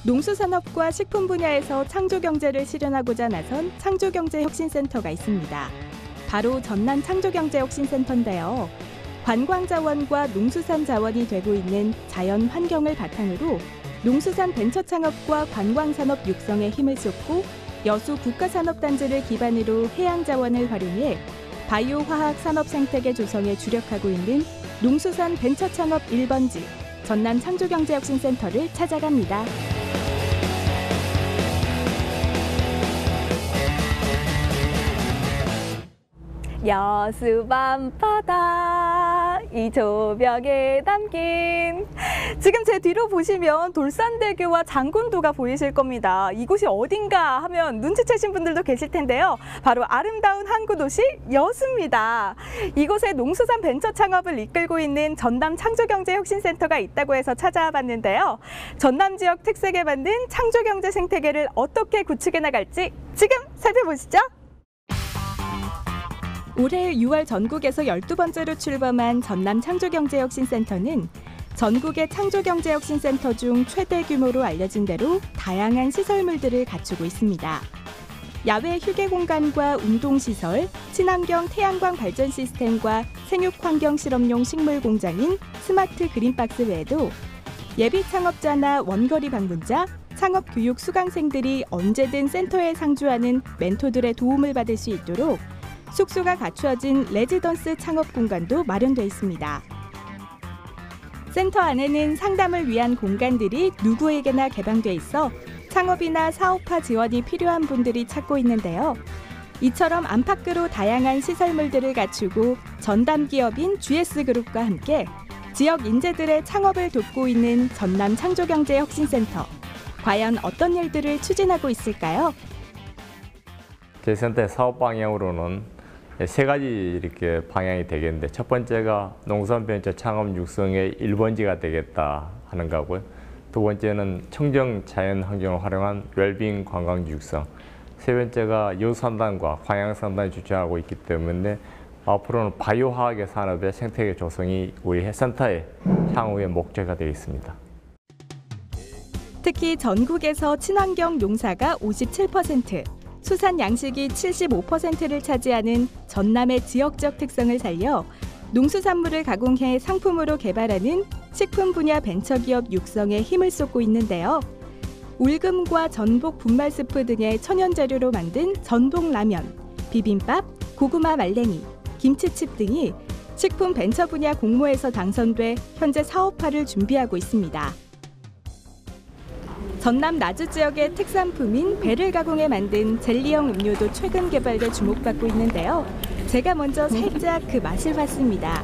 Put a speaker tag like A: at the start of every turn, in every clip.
A: 농수산업과 식품 분야에서 창조경제를 실현하고자 나선 창조경제혁신센터가 있습니다. 바로 전남 창조경제혁신센터인데요. 관광자원과 농수산 자원이 되고 있는 자연 환경을 바탕으로 농수산 벤처 창업과 관광산업 육성에 힘을 쏟고 여수 국가산업단지를 기반으로 해양자원을 활용해 바이오 화학 산업 생태계 조성에 주력하고 있는 농수산 벤처 창업 1번지 전남 창조경제혁신센터를 찾아갑니다. 여수 밤바다 이 조벽에 담긴 지금 제 뒤로 보시면 돌산대교와 장군도가 보이실 겁니다. 이곳이 어딘가 하면 눈치채신 분들도 계실 텐데요. 바로 아름다운 항구도시 여수입니다. 이곳에 농수산 벤처 창업을 이끌고 있는 전남 창조경제혁신센터가 있다고 해서 찾아와 봤는데요. 전남 지역 특색에 맞는 창조경제 생태계를 어떻게 구축해 나갈지 지금 살펴보시죠. 올해 6월 전국에서 12번째로 출범한 전남 창조경제혁신센터는 전국의 창조경제혁신센터 중 최대 규모로 알려진 대로 다양한 시설물들을 갖추고 있습니다. 야외 휴게 공간과 운동시설, 친환경 태양광 발전 시스템과 생육환경 실험용 식물 공장인 스마트 그린박스 외에도 예비 창업자나 원거리 방문자, 창업 교육 수강생들이 언제든 센터에 상주하는 멘토들의 도움을 받을 수 있도록 숙소가 갖추어진 레지던스 창업 공간도 마련되어 있습니다. 센터 안에는 상담을 위한 공간들이 누구에게나 개방돼 있어 창업이나 사업화 지원이 필요한 분들이 찾고 있는데요. 이처럼 안팎으로 다양한 시설물들을 갖추고 전담 기업인 GS그룹과 함께 지역 인재들의 창업을 돕고 있는 전남 창조경제혁신센터. 과연 어떤 일들을 추진하고 있을까요?
B: 저희 센터의 사업 방향으로는 세 가지 이렇게 방향이 되겠는데, 첫 번째가 농수산 벤처 창업 육성의 1번지가 되겠다 하는 거고요. 두 번째는 청정 자연 환경을 활용한 웰빙 관광지 육성. 세 번째가 여수산단과 광양산단이 주최하고 있기 때문에 앞으로는 바이오 화학의 산업의 생태계 조성이 우리 센터의 향후의 목표가 되겠습니다.
A: 특히 전국에서 친환경 농사가 57%, 수산 양식이 75%를 차지하는 전남의 지역적 특성을 살려 농수산물을 가공해 상품으로 개발하는 식품 분야 벤처기업 육성에 힘을 쏟고 있는데요. 울금과 전복 분말 스프 등의 천연 재료로 만든 전복 라면, 비빔밥, 고구마 말랭이, 김치칩 등이 식품 벤처 분야 공모에서 당선돼 현재 사업화를 준비하고 있습니다. 전남 나주 지역의 특산품인 배를 가공해 만든 젤리형 음료도 최근 개발돼 주목받고 있는데요. 제가 먼저 살짝 그 맛을 봤습니다.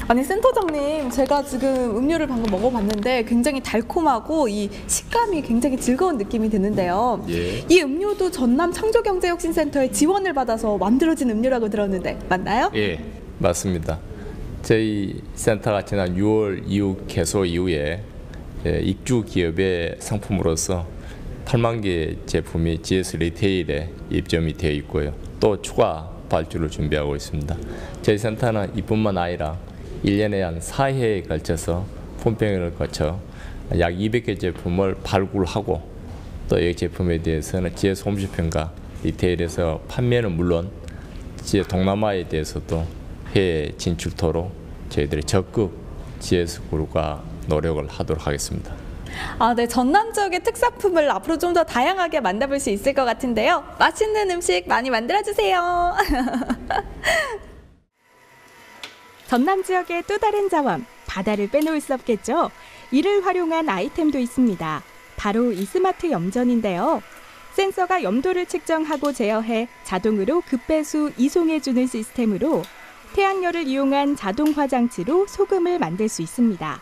C: 아니 센터장님, 제가 지금 음료를 방금 먹어봤는데 굉장히 달콤하고 이 식감이 굉장히 즐거운 느낌이 드는데요.
D: 예.
C: 이 음료도 전남 창조경제혁신센터의 지원을 받아서 만들어진 음료라고 들었는데 맞나요?
B: 예, 맞습니다. 저희 센터가 지난 6월 이후 개소 이후에 입주 기업의 상품으로서 8만 개 제품이 GS 리테일에 입점이 되어 있고요. 또 추가 발주를 준비하고 있습니다. 저희 센터는 이뿐만 아니라 1년에 한 4회에 걸쳐서 품평을 거쳐 약 200개 제품을 발굴하고 또 이 제품에 대해서는 GS 홈쇼핑과 리테일에서 판매는 물론 GS 동남아에 대해서도 해외 진출토록 저희들이 적극 GS 그룹과 노력을 하도록 하겠습니다.
C: 네, 전남 지역의 특산품을 앞으로 좀 더 다양하게 만나볼 수 있을 것 같은데요. 맛있는 음식 많이 만들어주세요.
A: 전남 지역의 또 다른 자원, 바다를 빼놓을 수 없겠죠. 이를 활용한 아이템도 있습니다. 바로 이 스마트 염전인데요. 센서가 염도를 측정하고 제어해 자동으로 급배수 이송해주는 시스템으로 태양열을 이용한 자동 화장치로 소금을 만들 수 있습니다.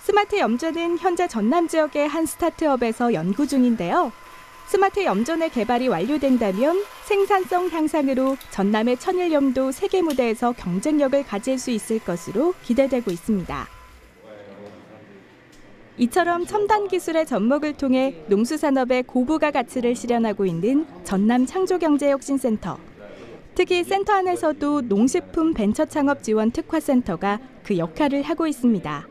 A: 스마트 염전은 현재 전남 지역의 한 스타트업에서 연구 중인데요. 스마트 염전의 개발이 완료된다면 생산성 향상으로 전남의 천일염도 세계 무대에서 경쟁력을 가질 수 있을 것으로 기대되고 있습니다. 이처럼 첨단 기술의 접목을 통해 농수산업의 고부가 가치를 실현하고 있는 전남 창조경제혁신센터. 특히 센터 안에서도 농식품 벤처 창업 지원 특화센터가 그 역할을 하고 있습니다.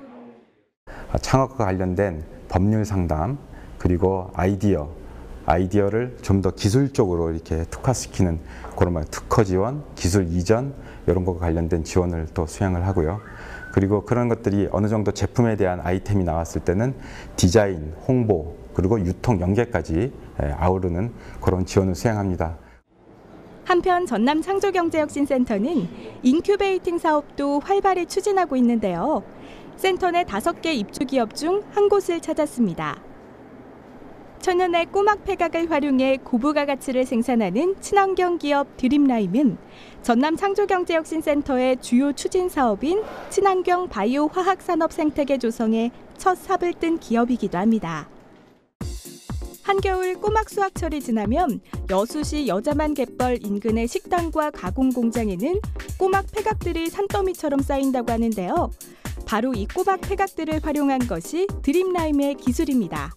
D: 창업과 관련된 법률 상담, 그리고 아이디어를 좀 더 기술적으로 이렇게 특화시키는 그런 특허 지원, 기술 이전 이런 것과 관련된 지원을 또 수행을 하고요. 그리고 그런 것들이 어느 정도 제품에 대한 아이템이 나왔을 때는 디자인, 홍보, 그리고 유통 연계까지 아우르는 그런 지원을 수행합니다.
A: 한편 전남 창조경제혁신센터는 인큐베이팅 사업도 활발히 추진하고 있는데요. 센터 내 5개 입주 기업 중 한 곳을 찾았습니다. 천연의 꼬막 폐각을 활용해 고부가 가치를 생산하는 친환경 기업 드림라임은 전남 창조경제혁신센터의 주요 추진 사업인 친환경 바이오 화학 산업 생태계 조성에 첫 삽을 뜬 기업이기도 합니다. 한겨울 꼬막 수확철이 지나면 여수시 여자만 갯벌 인근의 식당과 가공 공장에는 꼬막 폐각들이 산더미처럼 쌓인다고 하는데요. 바로 이 꼬막 폐각들을 활용한 것이 드림라임의 기술입니다.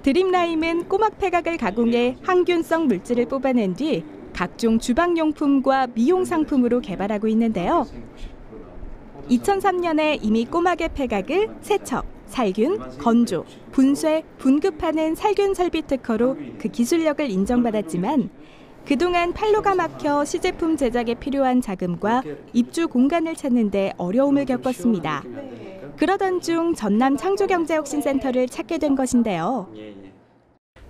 A: 드림라임은 꼬막 폐각을 가공해 항균성 물질을 뽑아낸 뒤 각종 주방용품과 미용 상품으로 개발하고 있는데요. 2003년에 이미 꼬막의 폐각을 세척, 살균, 건조, 분쇄, 분급하는 살균 설비 특허로 그 기술력을 인정받았지만 그동안 판로가 막혀 시제품 제작에 필요한 자금과 입주 공간을 찾는 데 어려움을 겪었습니다. 그러던 중 전남 창조경제혁신센터를 찾게 된 것인데요.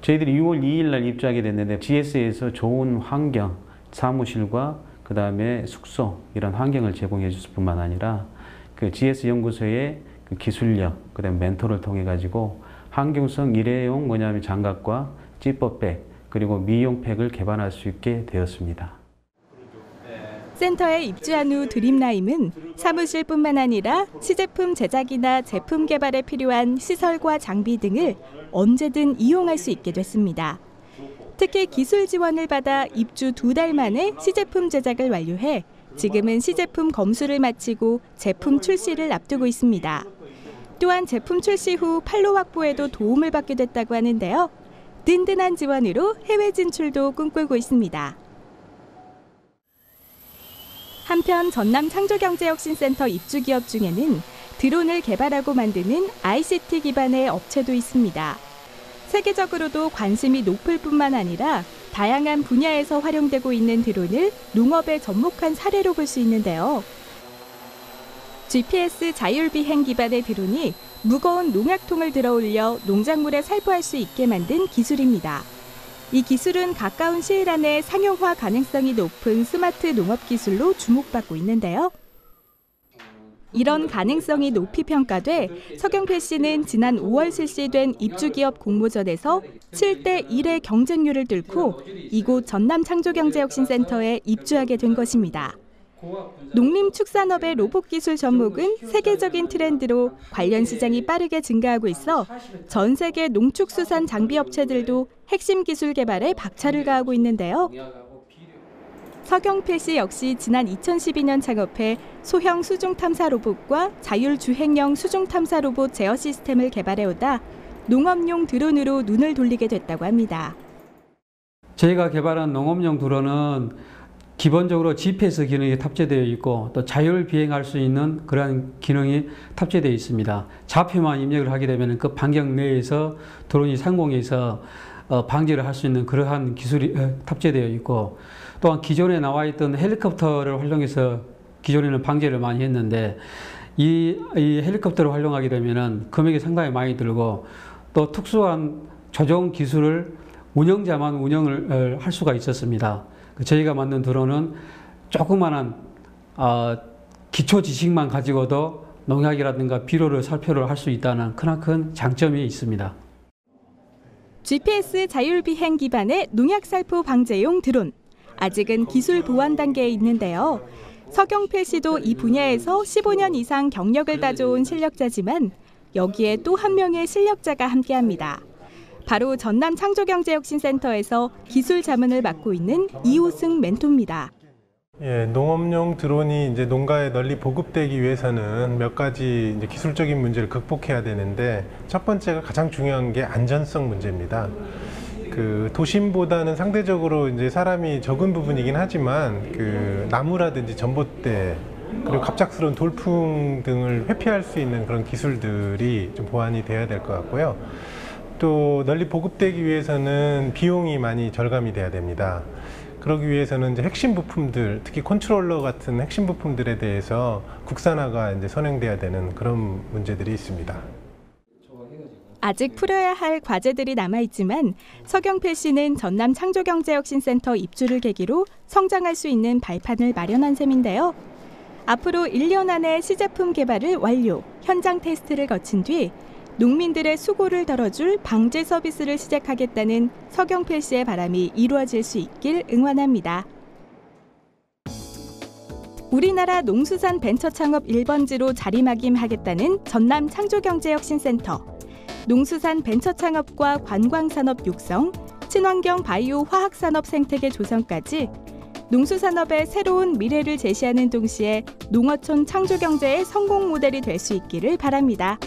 E: 저희들이 6월 2일 날 입주하게 됐는데 GS에서 좋은 환경, 사무실과 그다음에 숙소 이런 환경을 제공해 줬을 뿐만 아니라 그 GS 연구소의 그 기술력, 그다음에 멘토를 통해 가지고 환경성 일회용 뭐냐면 장갑과 지퍼백 그리고 미용팩을 개발할 수 있게 되었습니다.
A: 센터에 입주한 후 드림라임은 사무실뿐만 아니라 시제품 제작이나 제품 개발에 필요한 시설과 장비 등을 언제든 이용할 수 있게 됐습니다. 특히 기술 지원을 받아 입주 2달 만에 시제품 제작을 완료해 지금은 시제품 검수를 마치고 제품 출시를 앞두고 있습니다. 또한 제품 출시 후 판로 확보에도 도움을 받게 됐다고 하는데요. 든든한 지원으로 해외 진출도 꿈꾸고 있습니다. 한편 전남 창조경제혁신센터 입주 기업 중에는 드론을 개발하고 만드는 ICT 기반의 업체도 있습니다. 세계적으로도 관심이 높을 뿐만 아니라 다양한 분야에서 활용되고 있는 드론을 농업에 접목한 사례로 볼 수 있는데요. GPS 자율비행 기반의 드론이 무거운 농약통을 들어올려 농작물에 살포할 수 있게 만든 기술입니다. 이 기술은 가까운 시일 안에 상용화 가능성이 높은 스마트 농업 기술로 주목받고 있는데요. 이런 가능성이 높이 평가돼 서경필 씨는 지난 5월 실시된 입주기업 공모전에서 7대 1의 경쟁률을 뚫고 이곳 전남창조경제혁신센터에 입주하게 된 것입니다. 농림축산업의 로봇기술 접목은 세계적인 트렌드로 관련 시장이 빠르게 증가하고 있어 전 세계 농축수산 장비업체들도 핵심 기술 개발에 박차를 가하고 있는데요. 서경필 씨 역시 지난 2012년 창업해 소형 수중탐사 로봇과 자율주행형 수중탐사 로봇 제어 시스템을 개발해오다 농업용 드론으로 눈을 돌리게 됐다고 합니다.
F: 저희가 개발한 농업용 드론은 기본적으로 GPS 기능이 탑재되어 있고 또 자율 비행할 수 있는 그러한 기능이 탑재되어 있습니다. 좌표만 입력을 하게 되면 그 반경 내에서 드론이 상공에서 방지를 할 수 있는 그러한 기술이 탑재되어 있고 또한 기존에 나와 있던 헬리콥터를 활용해서 기존에는 방제를 많이 했는데 이 헬리콥터를 활용하게 되면 금액이 상당히 많이 들고 또 특수한 조종 기술을 운영자만 운영을 할 수가 있었습니다. 저희가 만든 드론은 조그만한 기초 지식만 가지고도 농약이라든가 비료를 살포를 할 수 있다는 크나큰 장점이 있습니다.
A: GPS 자율비행 기반의 농약 살포 방제용 드론. 아직은 기술 보완 단계에 있는데요. 서경필 씨도 이 분야에서 15년 이상 경력을 다져온 실력자지만 여기에 또 한 명의 실력자가 함께합니다. 바로 전남 창조경제혁신센터에서 기술 자문을 맡고 있는 이호승 멘토입니다.
G: 예, 농업용 드론이 이제 농가에 널리 보급되기 위해서는 몇 가지 이제 기술적인 문제를 극복해야 되는데 첫 번째가 가장 중요한 게 안전성 문제입니다. 그 도심보다는 상대적으로 이제 사람이 적은 부분이긴 하지만 그 나무라든지 전봇대 그리고 갑작스러운 돌풍 등을 회피할 수 있는 그런 기술들이 좀 보완이 돼야 될 것 같고요. 또 널리 보급되기 위해서는 비용이 많이 절감이 돼야 됩니다. 그러기 위해서는 이제 핵심 부품들, 특히 컨트롤러 같은 핵심 부품들에 대해서 국산화가 이제 선행돼야 되는 그런 문제들이 있습니다.
A: 아직 풀어야 할 과제들이 남아있지만 서경필 씨는 전남 창조경제혁신센터 입주를 계기로 성장할 수 있는 발판을 마련한 셈인데요. 앞으로 1년 안에 시제품 개발을 완료, 현장 테스트를 거친 뒤 농민들의 수고를 덜어줄 방제 서비스를 시작하겠다는 서경필 씨의 바람이 이루어질 수 있길 응원합니다. 우리나라 농수산 벤처 창업 1번지로 자리매김하겠다는 전남 창조경제혁신센터. 농수산 벤처 창업과 관광산업 육성, 친환경 바이오 화학산업 생태계 조성까지 농수산업의 새로운 미래를 제시하는 동시에 농어촌 창조경제의 성공 모델이 될 수 있기를 바랍니다.